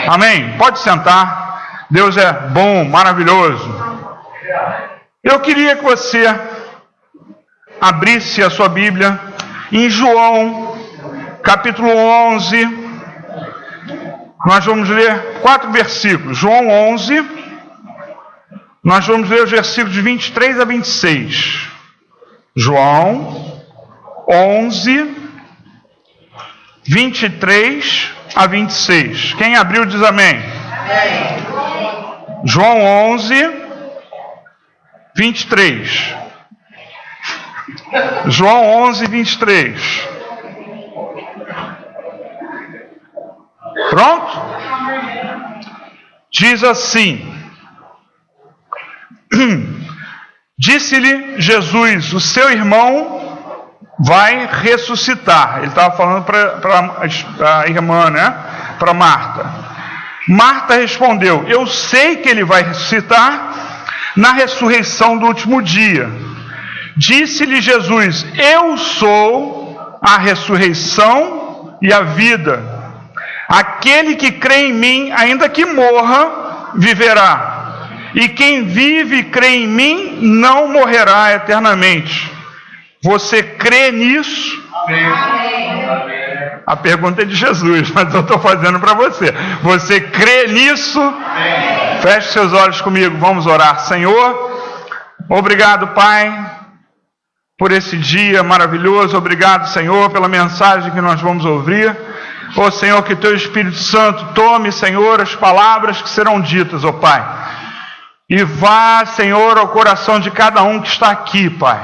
Amém? Pode sentar. Deus é bom, maravilhoso. Eu queria que você abrisse a sua Bíblia em João, capítulo 11. Nós vamos ler 4 versículos. João 11. Nós vamos ler os versículos de 23 a 26. João 11, 23 a 26. Quem abriu diz amém. Amém. João 11, 23. João 11, 23. Pronto? Diz assim: disse-lhe Jesus, o seu irmão vai ressuscitar. Ele estava falando para a irmã, né? Para Marta. Marta respondeu: eu sei que ele vai ressuscitar na ressurreição do último dia. Disse-lhe Jesus: eu sou a ressurreição e a vida. Aquele que crê em mim, ainda que morra, viverá. E quem vive e crê em mim, não morrerá eternamente. Você crê nisso? Amém. A pergunta é de Jesus, mas eu estou fazendo para você. Você crê nisso? Amém. Feche seus olhos comigo, vamos orar. Senhor, obrigado, Pai, por esse dia maravilhoso. Obrigado, Senhor, pela mensagem que nós vamos ouvir. Ó Senhor, que Teu Espírito Santo tome, Senhor, as palavras que serão ditas, ó Pai. E vá, Senhor, ao coração de cada um que está aqui, Pai.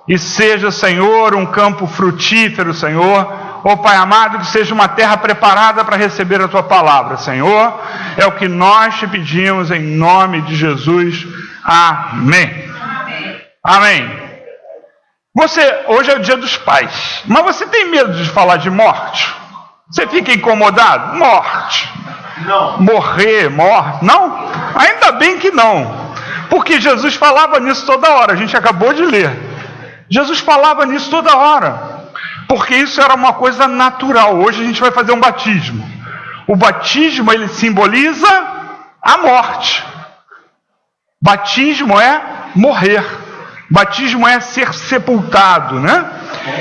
E seja, Senhor, um campo frutífero, Senhor. Ó Pai amado, que seja uma terra preparada para receber a Tua palavra, Senhor. É o que nós te pedimos em nome de Jesus. Amém. Amém. Amém. Hoje é o dia dos pais, mas você tem medo de falar de morte? Você fica incomodado? Morte. Não. Morrer, morte. Não? Ainda bem que não. Porque Jesus falava nisso toda hora. A gente acabou de ler. Jesus falava nisso toda hora. Porque isso era uma coisa natural. Hoje a gente vai fazer um batismo. O batismo, ele simboliza a morte. Batismo é morrer. Batismo é ser sepultado, né?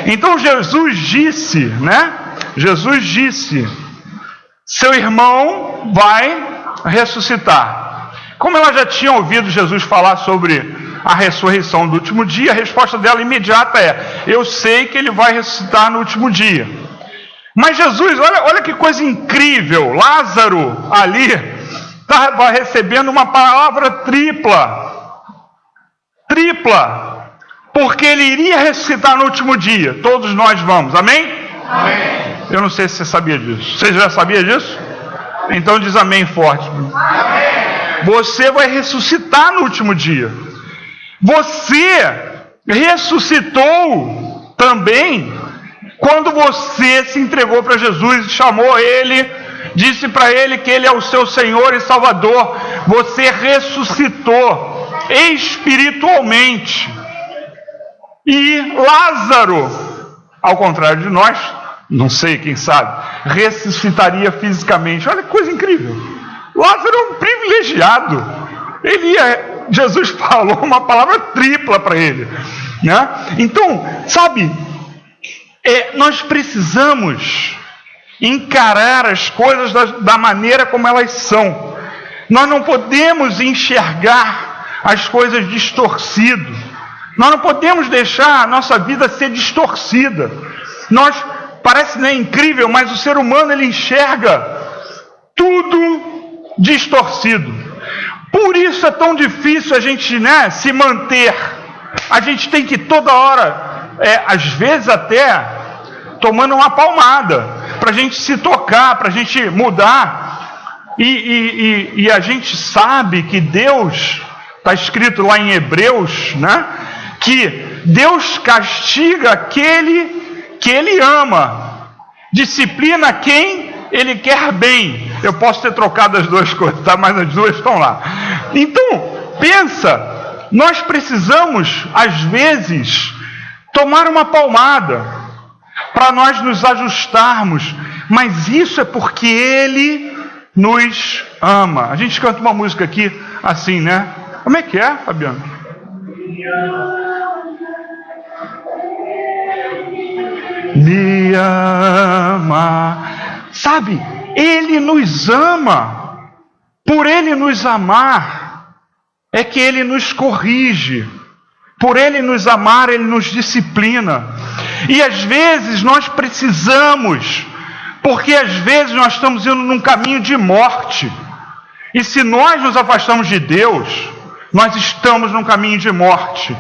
Então Jesus disse, né? Jesus disse: seu irmão vai ressuscitar. Como ela já tinha ouvido Jesus falar sobre a ressurreição do último dia, a resposta dela imediata é: eu sei que ele vai ressuscitar no último dia. Mas Jesus, olha que coisa incrível, Lázaro ali estava recebendo uma palavra tripla, porque ele iria ressuscitar no último dia. Todos nós vamos, amém? Amém. Eu não sei se você sabia disso. Você já sabia disso? Então diz amém forte. Amém. Você vai ressuscitar no último dia. Você ressuscitou também quando você se entregou para Jesus, chamou Ele, disse para Ele que Ele é o seu Senhor e Salvador. Você ressuscitou espiritualmente. E Lázaro, ao contrário de nós, não sei, quem sabe, ressuscitaria fisicamente. Olha que coisa incrível. Lázaro é um privilegiado. Jesus falou uma palavra tripla para ele, né? Então, sabe, nós precisamos encarar as coisas da maneira como elas são. Nós não podemos enxergar as coisas distorcido. Nós não podemos deixar a nossa vida ser distorcida. Parece incrível, mas o ser humano ele enxerga tudo distorcido. Por isso é tão difícil a gente, se manter. A gente tem que toda hora, às vezes até tomando uma palmada, para a gente se tocar, para a gente mudar. E a gente sabe que Deus, está escrito lá em Hebreus, né, que Deus castiga aquele que Ele ama, disciplina quem Ele quer bem. Eu posso ter trocado as duas coisas, tá? Mas as duas estão lá. Então, pensa, nós precisamos, às vezes, tomar uma palmada, para nós nos ajustarmos, mas isso é porque Ele nos ama. A gente canta uma música aqui assim, né? Como é que é, Fabiano? Me ama. Sabe, Ele nos ama. Por Ele nos amar, é que Ele nos corrige. Por Ele nos amar, Ele nos disciplina. E às vezes nós precisamos, porque às vezes nós estamos indo num caminho de morte. E se nós nos afastamos de Deus, nós estamos num caminho de morte.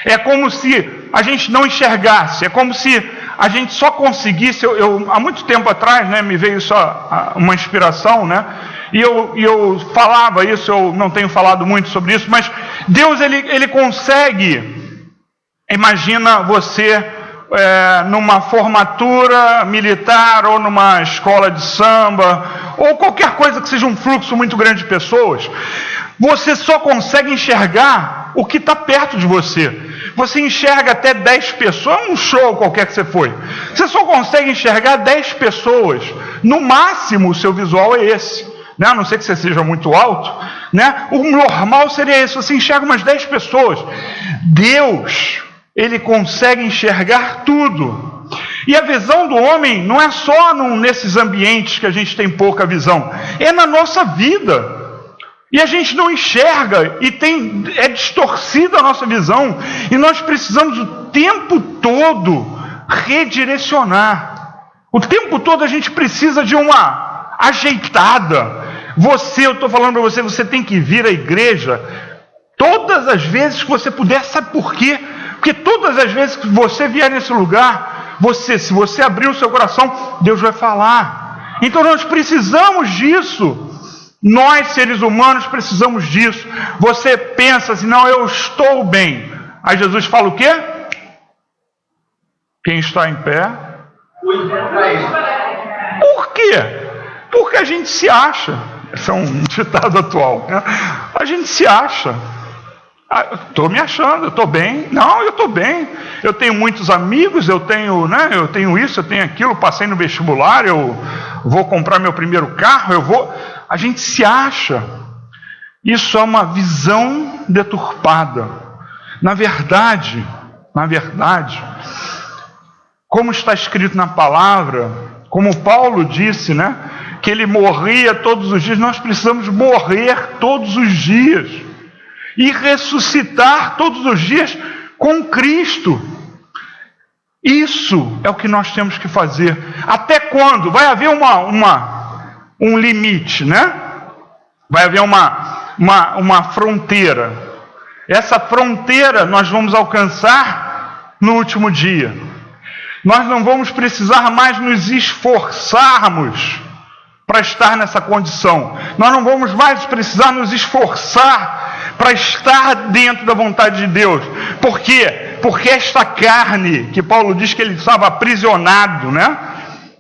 É como se a gente não enxergasse, é como se a gente só conseguisse. Há muito tempo atrás, né, me veio só uma inspiração, né? E eu falava isso, eu não tenho falado muito sobre isso, mas Deus, ele consegue. Imagina você numa formatura militar, ou numa escola de samba, ou qualquer coisa que seja um fluxo muito grande de pessoas. Você só consegue enxergar o que está perto de você. Você enxerga até 10 pessoas, um show qualquer que você foi. Você só consegue enxergar 10 pessoas. No máximo, o seu visual é esse. Né? A não ser que você seja muito alto. Né? O normal seria esse, você enxerga umas 10 pessoas. Deus, Ele consegue enxergar tudo. E a visão do homem não é só nesses ambientes que a gente tem pouca visão. É na nossa vida. E a gente não enxerga, e é distorcida a nossa visão, e nós precisamos o tempo todo redirecionar. O tempo todo a gente precisa de uma ajeitada. Eu estou falando para você, você tem que vir à igreja todas as vezes que você puder. Sabe por quê? Porque todas as vezes que você vier nesse lugar, se você abrir o seu coração, Deus vai falar. Então nós precisamos disso. Nós, seres humanos, precisamos disso. Você pensa assim, não, eu estou bem. Aí Jesus fala o quê? Quem está em pé? Por quê? Porque a gente se acha. Esse é um ditado atual, né? A gente se acha. Estou me achando, eu estou bem. Não, eu estou bem. Eu tenho muitos amigos, eu tenho isso, eu tenho aquilo, passei no vestibular, eu vou comprar meu primeiro carro, A gente se acha. Isso é uma visão deturpada. Na verdade, como está escrito na palavra, como Paulo disse, né, que ele morria todos os dias, nós precisamos morrer todos os dias e ressuscitar todos os dias com Cristo. Isso é o que nós temos que fazer. Até quando? Vai haver um limite, né? Vai haver uma fronteira. Essa fronteira nós vamos alcançar no último dia. Nós não vamos precisar mais nos esforçarmos para estar nessa condição. Nós não vamos mais precisar nos esforçar para estar dentro da vontade de Deus. Por quê? Porque esta carne, que Paulo diz que ele estava aprisionado, né?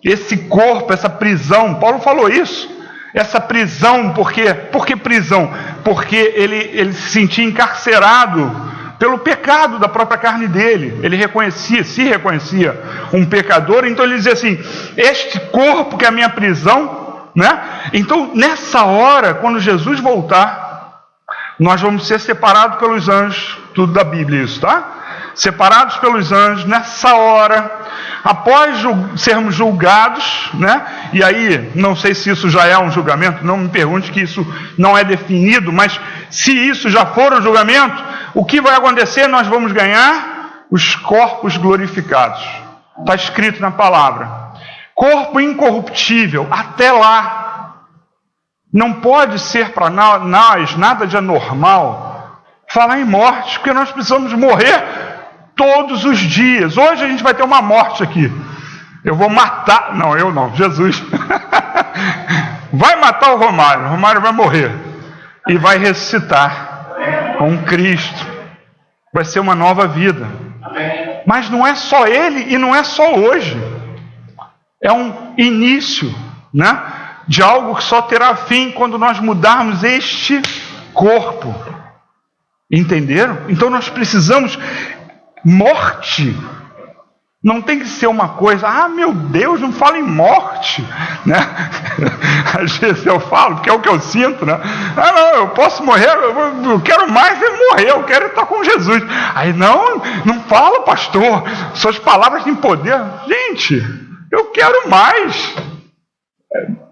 Esse corpo, essa prisão, Paulo falou isso. Essa prisão, por quê? Por que prisão? Porque ele se sentia encarcerado pelo pecado da própria carne dele. Ele se reconhecia um pecador, então ele dizia assim, este corpo que é a minha prisão, né? Então, nessa hora, quando Jesus voltar, nós vamos ser separados pelos anjos, tudo da Bíblia isso, tá? Separados pelos anjos, nessa hora, após sermos julgados, né? E aí, não sei se isso já é um julgamento, não me pergunte que isso não é definido, mas se isso já for um julgamento, o que vai acontecer? Nós vamos ganhar os corpos glorificados. Está escrito na palavra. Corpo incorruptível, até lá. Não pode ser para nós nada de anormal falar em morte, porque nós precisamos morrer todos os dias. Hoje a gente vai ter uma morte aqui. Eu vou matar. Não, eu não, Jesus. Vai matar o Romário. O Romário vai morrer. E vai ressuscitar com Cristo. Vai ser uma nova vida. Mas não é só ele e não é só hoje. É um início, né, de algo que só terá fim quando nós mudarmos este corpo. Entenderam? Então nós precisamos morte. Não tem que ser uma coisa, meu Deus, não fala em morte, né? Às vezes eu falo, porque é o que eu sinto, né? Não, eu posso morrer, eu quero mais morrer, eu quero estar com Jesus. Aí, não fala, pastor, suas palavras têm poder. Gente, eu quero mais.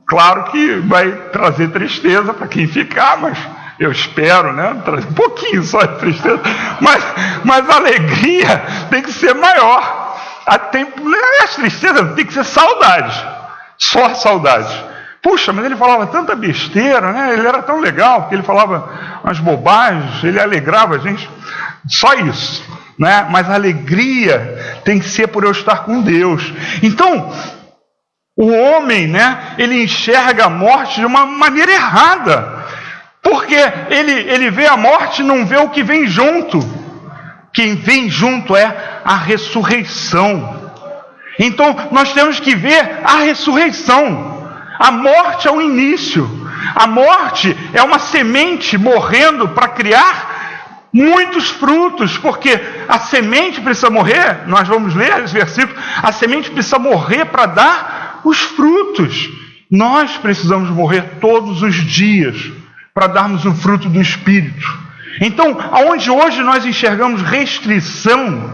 Claro que vai trazer tristeza para quem ficar, mas eu espero, né? Trazer um pouquinho só de tristeza, mas a alegria tem que ser maior. As tristezas tem que ser saudade, só saudade. Puxa, mas ele falava tanta besteira, né? Ele era tão legal, porque ele falava umas bobagens, ele alegrava a gente, só isso, né? Mas a alegria tem que ser por eu estar com Deus. Então, o homem, né? Ele enxerga a morte de uma maneira errada, porque ele vê a morte e não vê o que vem junto. Quem vem junto é a ressurreição. Então nós temos que ver a ressurreição. A morte é o início. A morte é uma semente morrendo para criar muitos frutos, porque a semente precisa morrer. Nós vamos ler esse versículo. A semente precisa morrer para dar os frutos. Nós precisamos morrer todos os dias para darmos o fruto do Espírito. Então, aonde hoje nós enxergamos restrição,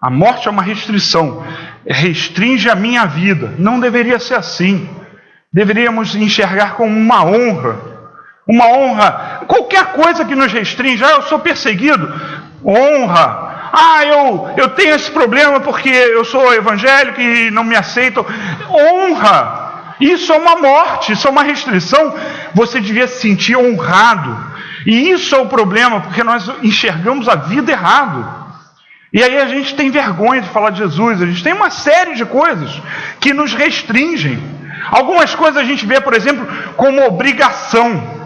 a morte é uma restrição, restringe a minha vida. Não deveria ser assim. Deveríamos enxergar como uma honra. Uma honra, qualquer coisa que nos restringe. Eu sou perseguido, honra. Eu tenho esse problema porque eu sou evangélico e não me aceitam. Honra. Isso é uma morte, isso é uma restrição. Você devia se sentir honrado. E isso é o problema, porque nós enxergamos a vida errado. E aí a gente tem vergonha de falar de Jesus. A gente tem uma série de coisas que nos restringem. Algumas coisas a gente vê, por exemplo, como obrigação.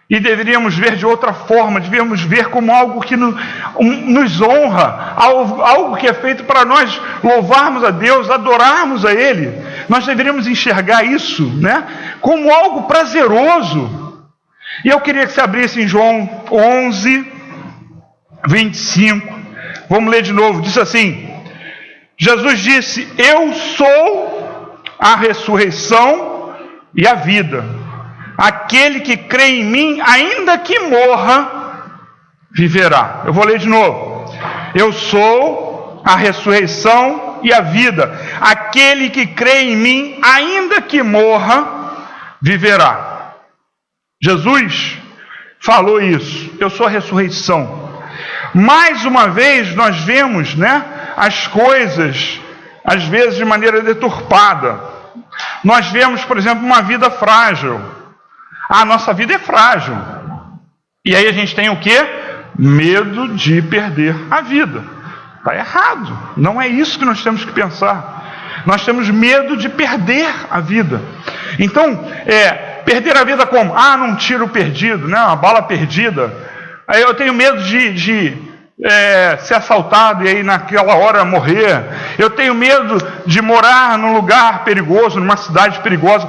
E deveríamos ver de outra forma. Deveríamos ver como algo que nos honra. Algo que é feito para nós louvarmos a Deus, adorarmos a Ele. Nós deveríamos enxergar isso, né, como algo prazeroso. E eu queria que você abrisse em João 11, 25. Vamos ler de novo. Diz assim: Jesus disse: eu sou a ressurreição e a vida. Aquele que crê em mim, ainda que morra, viverá. Eu vou ler de novo. Eu sou a ressurreição e a vida. Aquele que crê em mim, ainda que morra, viverá. Jesus falou isso. Eu sou a ressurreição. Mais uma vez nós vemos, né, as coisas às vezes de maneira deturpada. Nós vemos, por exemplo, uma vida frágil. A nossa vida é frágil. E aí a gente tem o quê? Medo de perder a vida. Está errado. Não é isso que nós temos que pensar. Nós temos medo de perder a vida. Então, perder a vida como? Num tiro perdido, né? Uma bala perdida. Aí eu tenho medo de ser assaltado e aí naquela hora morrer. Eu tenho medo de morar num lugar perigoso, numa cidade perigosa.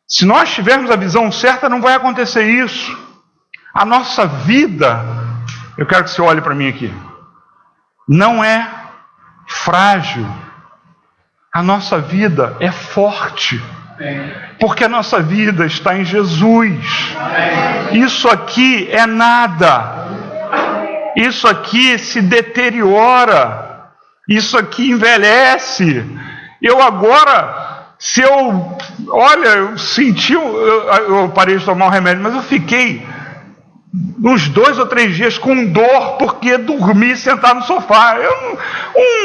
Se nós tivermos a visão certa, não vai acontecer isso. A nossa vida, eu quero que você olhe para mim aqui, não é frágil. A nossa vida é forte. Porque a nossa vida está em Jesus. Isso aqui é nada. Isso aqui se deteriora. Isso aqui envelhece. Eu agora, eu senti, eu parei de tomar o remédio, mas eu fiquei uns 2 ou 3 dias com dor, porque dormi sentado no sofá.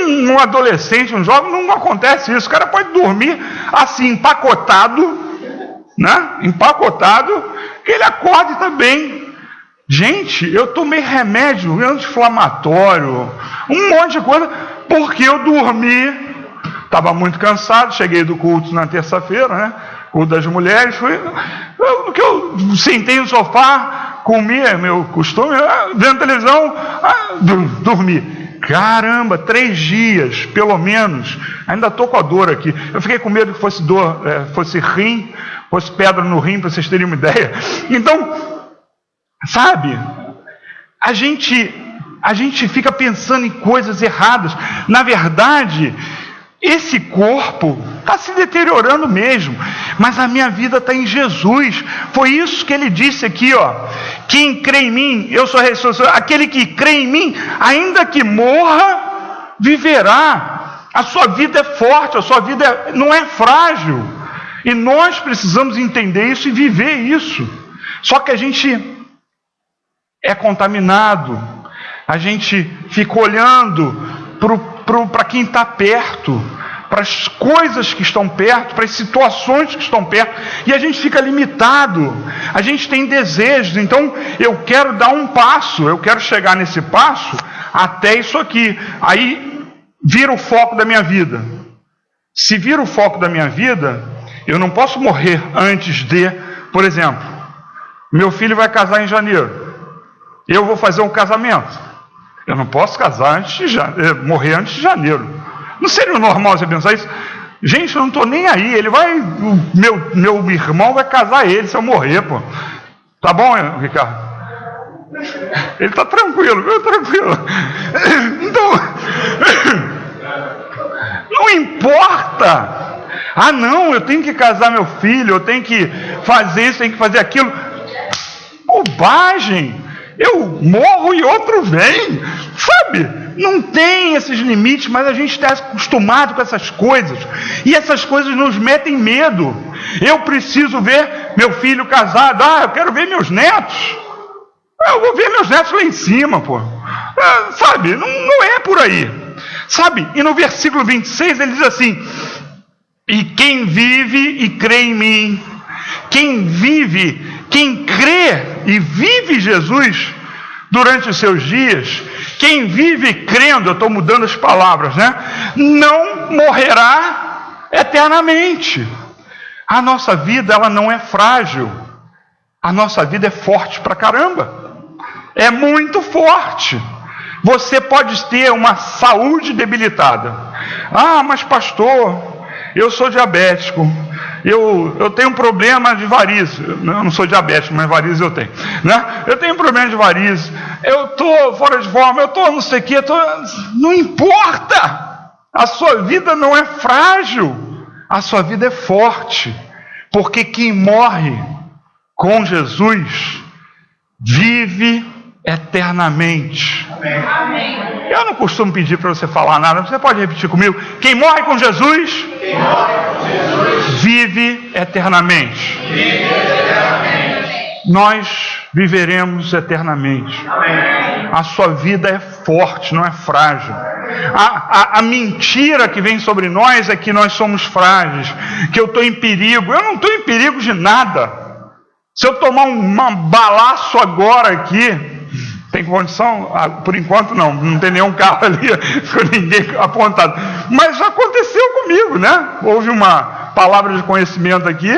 Um adolescente, um jovem, não acontece isso. O cara pode dormir assim, empacotado, né? Empacotado, que ele acorda e está bem. Gente, eu tomei remédio anti-inflamatório, um monte de coisa, porque eu dormi. Estava muito cansado, cheguei do culto na terça-feira, né? Culto das mulheres, que eu sentei no sofá, comi, é meu costume, vendo televisão, dormi. Caramba, 3 dias, pelo menos. Ainda estou com a dor aqui. Eu fiquei com medo que fosse dor, fosse rim, fosse pedra no rim, para vocês terem uma ideia. Então, sabe, a gente a gente fica pensando em coisas erradas. Na verdade, esse corpo está se deteriorando mesmo, mas a minha vida está em Jesus. Foi isso que ele disse aqui, ó. Quem crê em mim, eu sou a ressurreição. Aquele que crê em mim, ainda que morra, viverá. A sua vida é forte, a sua vida não é frágil. E nós precisamos entender isso e viver isso. Só que a gente é contaminado, a gente fica olhando para quem está perto, para as coisas que estão perto, para as situações que estão perto, e a gente fica limitado, a gente tem desejos. Então eu quero dar um passo, eu quero chegar nesse passo até isso aqui, aí vira o foco da minha vida. Se vira o foco da minha vida, eu não posso morrer antes de, por exemplo, meu filho vai casar em janeiro, eu vou fazer um casamento, eu não posso casar morrer antes de janeiro. Não seria normal você pensar isso? Gente, eu não estou nem aí, ele vai, meu irmão vai casar ele se eu morrer, pô. Tá bom, Ricardo? Ele está tranquilo, viu? Tranquilo. Então, não importa. Ah, não, eu tenho que casar meu filho, eu tenho que fazer isso, tenho que fazer aquilo. Bobagem. Eu morro e outro vem, sabe? Não tem esses limites, mas a gente está acostumado com essas coisas, e essas coisas nos metem medo. Eu preciso ver meu filho casado, eu quero ver meus netos, eu vou ver meus netos lá em cima, pô. Sabe, não é por aí, sabe? E no versículo 26 ele diz assim: e quem vive e crê em mim, quem crê e vive Jesus durante os seus dias, quem vive crendo, eu estou mudando as palavras, né? Não morrerá eternamente. A nossa vida, ela não é frágil. A nossa vida é forte pra caramba. É muito forte. Você pode ter uma saúde debilitada. Ah, mas pastor, eu sou diabético. Eu tenho um problema de varizes. Eu não sou diabético, mas varizes eu tenho, né? Eu tenho um problema de varizes. Eu estou fora de forma, eu estou não sei o que. Não importa. A sua vida não é frágil. A sua vida é forte. Porque quem morre com Jesus vive eternamente. Amém. Eu não costumo pedir para você falar nada. Você pode repetir comigo? Quem morre com Jesus, vive eternamente. Nós viveremos eternamente. Amém. A sua vida é forte, não é frágil. A mentira que vem sobre nós é que nós somos frágeis, que eu estou em perigo. Eu não estou em perigo de nada. Se eu tomar um balaço agora aqui, tem condição? Por enquanto não tem nenhum carro ali com ninguém apontado. Mas já aconteceu comigo, né? Houve uma palavra de conhecimento aqui.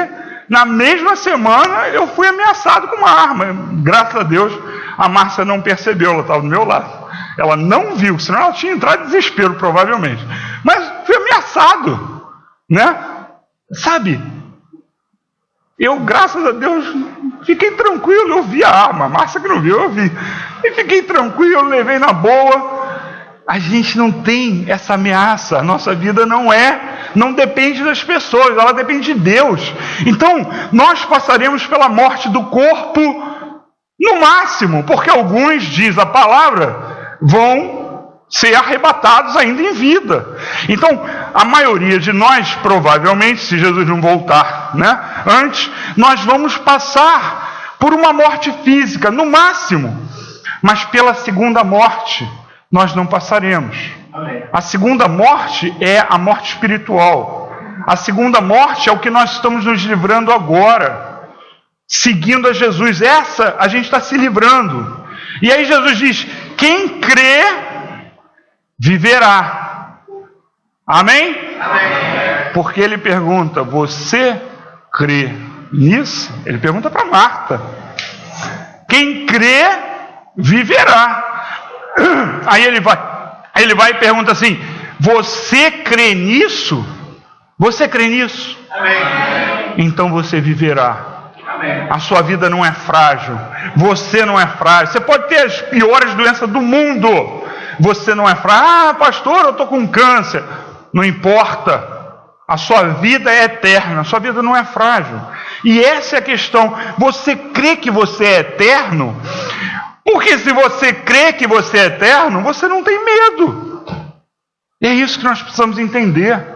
Na mesma semana eu fui ameaçado com uma arma. Graças a Deus a Márcia não percebeu, ela estava do meu lado. Ela não viu, senão ela tinha entrado em desespero provavelmente. Mas fui ameaçado, né? Sabe? Eu, graças a Deus, fiquei tranquilo, eu vi a arma. A Márcia que não viu, eu vi. E fiquei tranquilo, eu levei na boa. A gente não tem essa ameaça. A nossa vida não depende das pessoas, ela depende de Deus. Então, nós passaremos pela morte do corpo no máximo, porque alguns, diz a palavra, vão ser arrebatados ainda em vida. Então, a maioria de nós, provavelmente, se Jesus não voltar, né, antes, nós vamos passar por uma morte física, no máximo. Mas pela segunda morte, nós não passaremos. A segunda morte é a morte espiritual. A segunda morte é o que nós estamos nos livrando agora, seguindo a Jesus. Essa a gente está se livrando. E aí Jesus diz: quem crê, viverá. Amém? Amém. Porque ele pergunta: você crê nisso? Ele pergunta para Marta. Quem crê, viverá. Aí ele vai e pergunta assim: você crê nisso? Você crê nisso? Amém. Então você viverá. A sua vida não é frágil. Você não é frágil. Você pode ter as piores doenças do mundo. Você não é frágil. Ah, pastor, eu estou com câncer. Não importa. A sua vida é eterna. A sua vida não é frágil. E essa é a questão. Você crê que você é eterno? Porque se você crê que você é eterno, você não tem medo. E é isso que nós precisamos entender.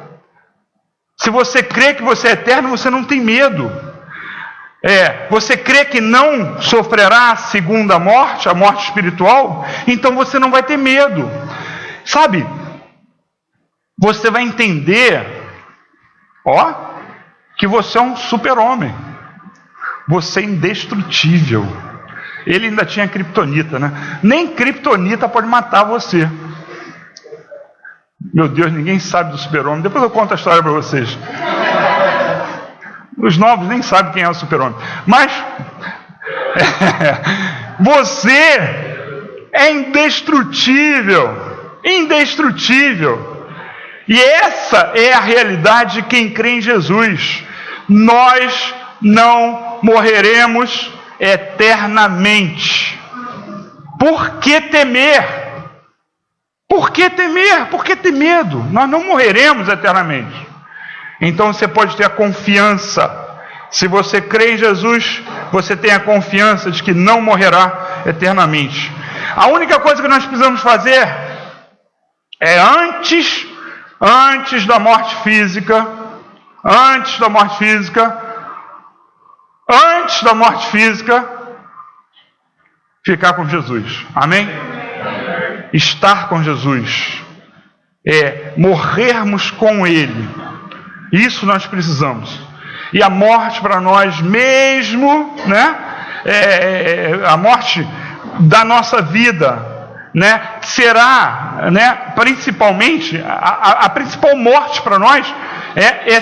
Se você crê que você é eterno, você não tem medo. Você crê que não sofrerá a segunda morte, a morte espiritual, então você não vai ter medo. Sabe? Você vai entender, que você é um super-homem. Você é indestrutível. Ele ainda tinha criptonita, né? Nem criptonita pode matar você. Meu Deus, ninguém sabe do super-homem. Depois eu conto a história para vocês. Os novos nem sabem quem é o super-homem. Mas você é indestrutível. Indestrutível. E essa é a realidade de quem crê em Jesus. Nós não morreremos eternamente. Por que temer? Por que temer? Por que ter medo? Nós não morreremos eternamente. Então você pode ter a confiança. Se você crê em Jesus, você tem a confiança de que não morrerá eternamente. A única coisa que nós precisamos fazer é antes da morte física, ficar com Jesus. Amém? Estar com Jesus. Morrermos com Ele. Isso nós precisamos. E a morte para nós mesmo, né? A morte da nossa vida, né? Será, né? Principalmente, a principal morte para nós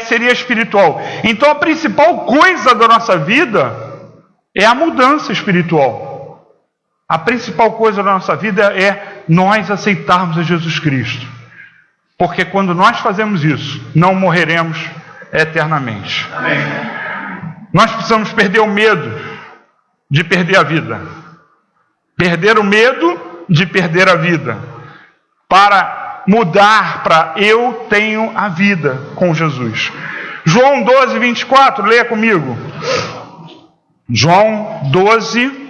seria espiritual. Então a principal coisa da nossa vida é a mudança espiritual. A principal coisa da nossa vida é nós aceitarmos a Jesus Cristo. Porque quando nós fazemos isso, não morreremos eternamente. Amém. Nós precisamos perder o medo de perder a vida. Perder o medo de perder a vida. Para mudar para eu tenho a vida com Jesus. João 12, 24, leia comigo. João 12,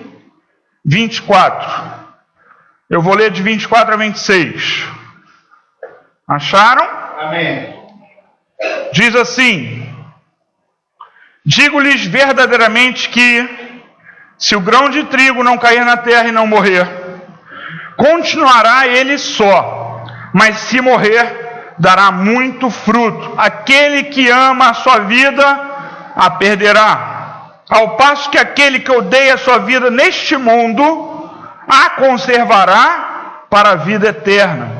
24. Eu vou ler de 24 a 26. Acharam? Amém. Diz assim: digo-lhes verdadeiramente que, se o grão de trigo não cair na terra e não morrer, continuará ele só, mas se morrer, dará muito fruto. Aquele que ama a sua vida, a perderá. Ao passo que aquele que odeia a sua vida neste mundo, a conservará para a vida eterna.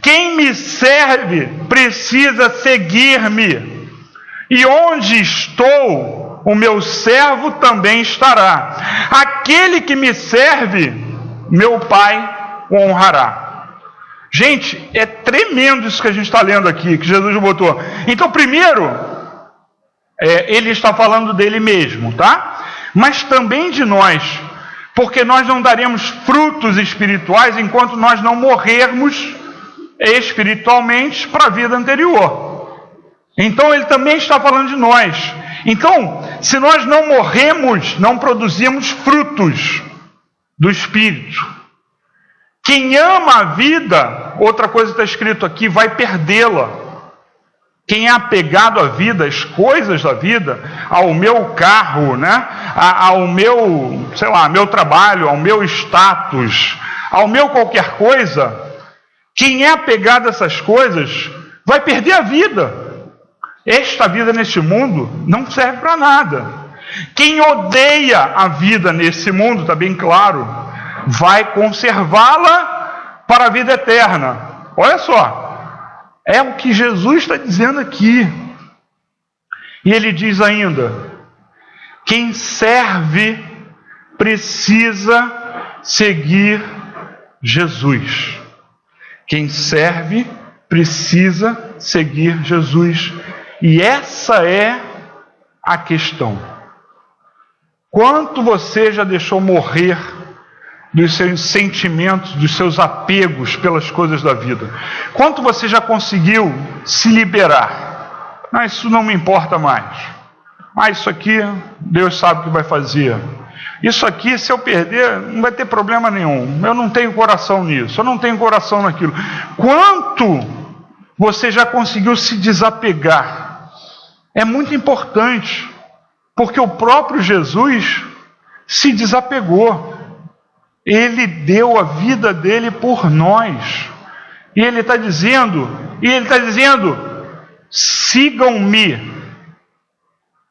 Quem me serve precisa seguir-me, e onde estou, o meu servo também estará. Aquele que me serve, meu Pai o honrará. Gente, é tremendo isso que a gente está lendo aqui, que Jesus botou. Então, primeiro, ele está falando dele mesmo, tá? Mas também de nós, porque nós não daremos frutos espirituais enquanto nós não morrermos espiritualmente para a vida anterior. Então ele também está falando de nós. Então, se nós não morremos, não produzimos frutos do Espírito. Quem ama a vida, outra coisa está escrito aqui, vai perdê-la. Quem é apegado à vida, às coisas da vida, ao meu carro, né? Ao meu, meu trabalho, ao meu status, ao meu qualquer coisa, quem é apegado a essas coisas vai perder a vida. Esta vida neste mundo não serve para nada. Quem odeia a vida nesse mundo, está bem claro, vai conservá-la para a vida eterna. Olha só. É o que Jesus está dizendo aqui. E ele diz ainda: quem serve precisa seguir Jesus. Quem serve precisa seguir Jesus. E essa é a questão. Quanto você já deixou morrer dos seus sentimentos, dos seus apegos pelas coisas da vida? Quanto você já conseguiu se liberar? Isso não me importa mais. Isso aqui, Deus sabe o que vai fazer. Isso aqui, se eu perder, não vai ter problema nenhum. Eu não tenho coração nisso, eu não tenho coração naquilo. Quanto você já conseguiu se desapegar? É muito importante, porque o próprio Jesus se desapegou. Ele deu a vida dele por nós. E ele está dizendo, sigam-me.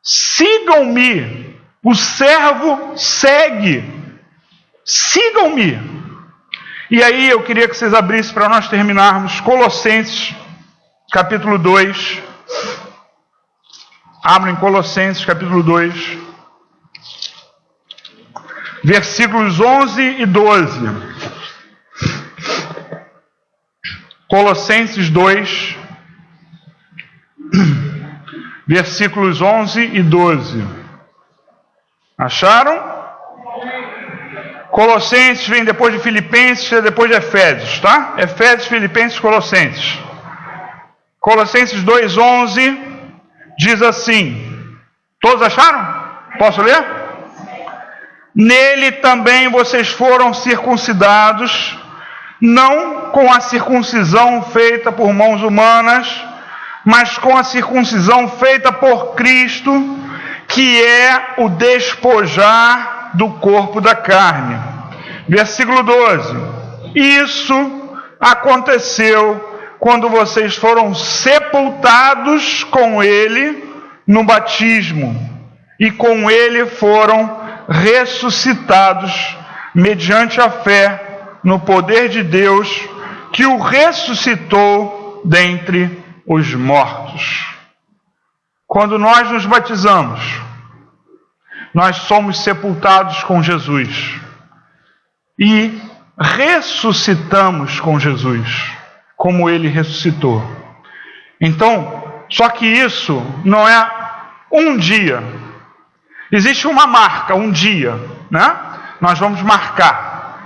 Sigam-me. O servo segue. Sigam-me. E aí eu queria que vocês abrissem para nós terminarmos Colossenses, capítulo 2. Abrem Colossenses, capítulo 2. Versículos 11 e 12. Colossenses 2, versículos 11 e 12. Acharam? Colossenses vem depois de Filipenses e depois de Efésios, tá? Efésios, Filipenses, Colossenses. Colossenses 2:11 diz assim. Todos acharam? Posso ler? Nele também vocês foram circuncidados, não com a circuncisão feita por mãos humanas, mas com a circuncisão feita por Cristo, que é o despojar do corpo da carne. Versículo 12. Isso aconteceu quando vocês foram sepultados com Ele no batismo, e com Ele foram ressuscitados mediante a fé no poder de Deus, que o ressuscitou dentre os mortos. Quando nós nos batizamos, nós somos sepultados com Jesus e ressuscitamos com Jesus, como Ele ressuscitou. Então, só que isso não é um dia. Existe uma marca, um dia, né? Nós vamos marcar.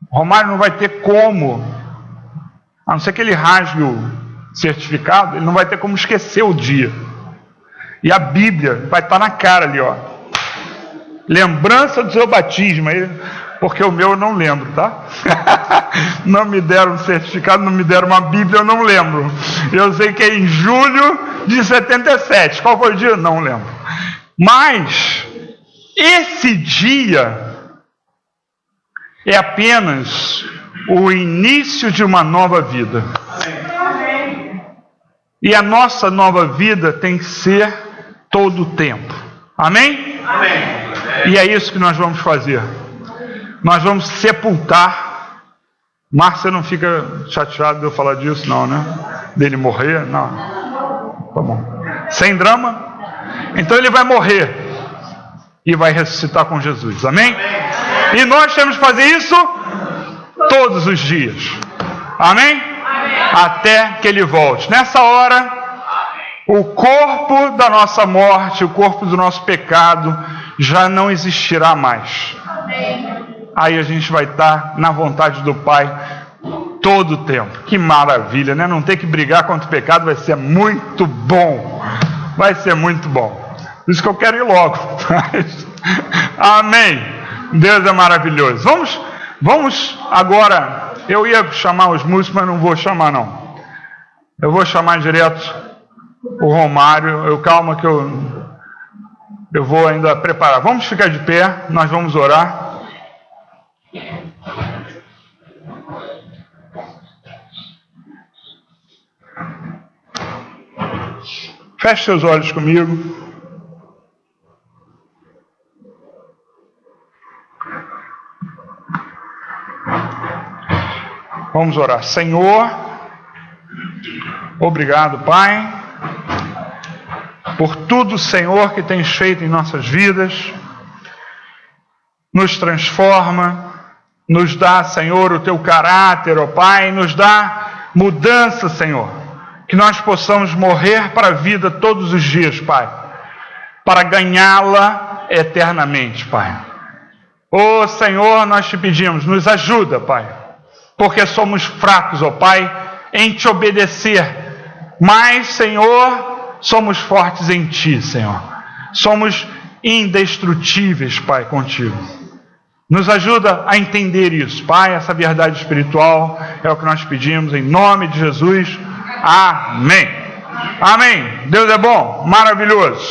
O Romário não vai ter como, a não ser que ele rasgue o certificado, ele não vai ter como esquecer o dia. E a Bíblia vai estar na cara ali, ó. Lembrança do seu batismo, porque o meu eu não lembro, tá? Não me deram um certificado, não me deram uma Bíblia, eu não lembro. Eu sei que é em julho de 77. Qual foi o dia? Não lembro. Mas esse dia é apenas o início de uma nova vida. E a nossa nova vida tem que ser todo o tempo. Amém? Amém. E é isso que nós vamos fazer. Nós vamos sepultar. Márcia não fica chateada de eu falar disso, não, né? Dele morrer, não. Tá bom. Sem drama. Então ele vai morrer e vai ressuscitar com Jesus, amém? E nós temos que fazer isso todos os dias, amém? Até que ele volte. Nessa hora, o corpo da nossa morte, o corpo do nosso pecado, já não existirá mais. Aí a gente vai estar na vontade do Pai todo o tempo. Que maravilha, né? Não ter que brigar contra o pecado vai ser muito bom. Vai ser muito bom. Por isso que eu quero ir logo. Amém. Deus é maravilhoso. Vamos agora. Eu ia chamar os músicos, mas não vou chamar não. Eu vou chamar direto o Romário. Calma que eu vou ainda preparar. Vamos ficar de pé. Nós vamos orar. Feche seus olhos comigo. Vamos orar. Senhor, obrigado, Pai, por tudo, Senhor, que tens feito em nossas vidas. Nos transforma, nos dá, Senhor, o teu caráter, ó Pai, nos dá mudança, Senhor. Que nós possamos morrer para a vida todos os dias, Pai. para ganhá-la eternamente, Pai. Ô Senhor, nós te pedimos, nos ajuda, Pai, porque somos fracos, ó Pai, em te obedecer, mas, Senhor, somos fortes em ti, Senhor. Somos indestrutíveis, Pai, contigo. Nos ajuda a entender isso, Pai, essa verdade espiritual, é o que nós pedimos, em nome de Jesus. Amém. Amém. Deus é bom, maravilhoso.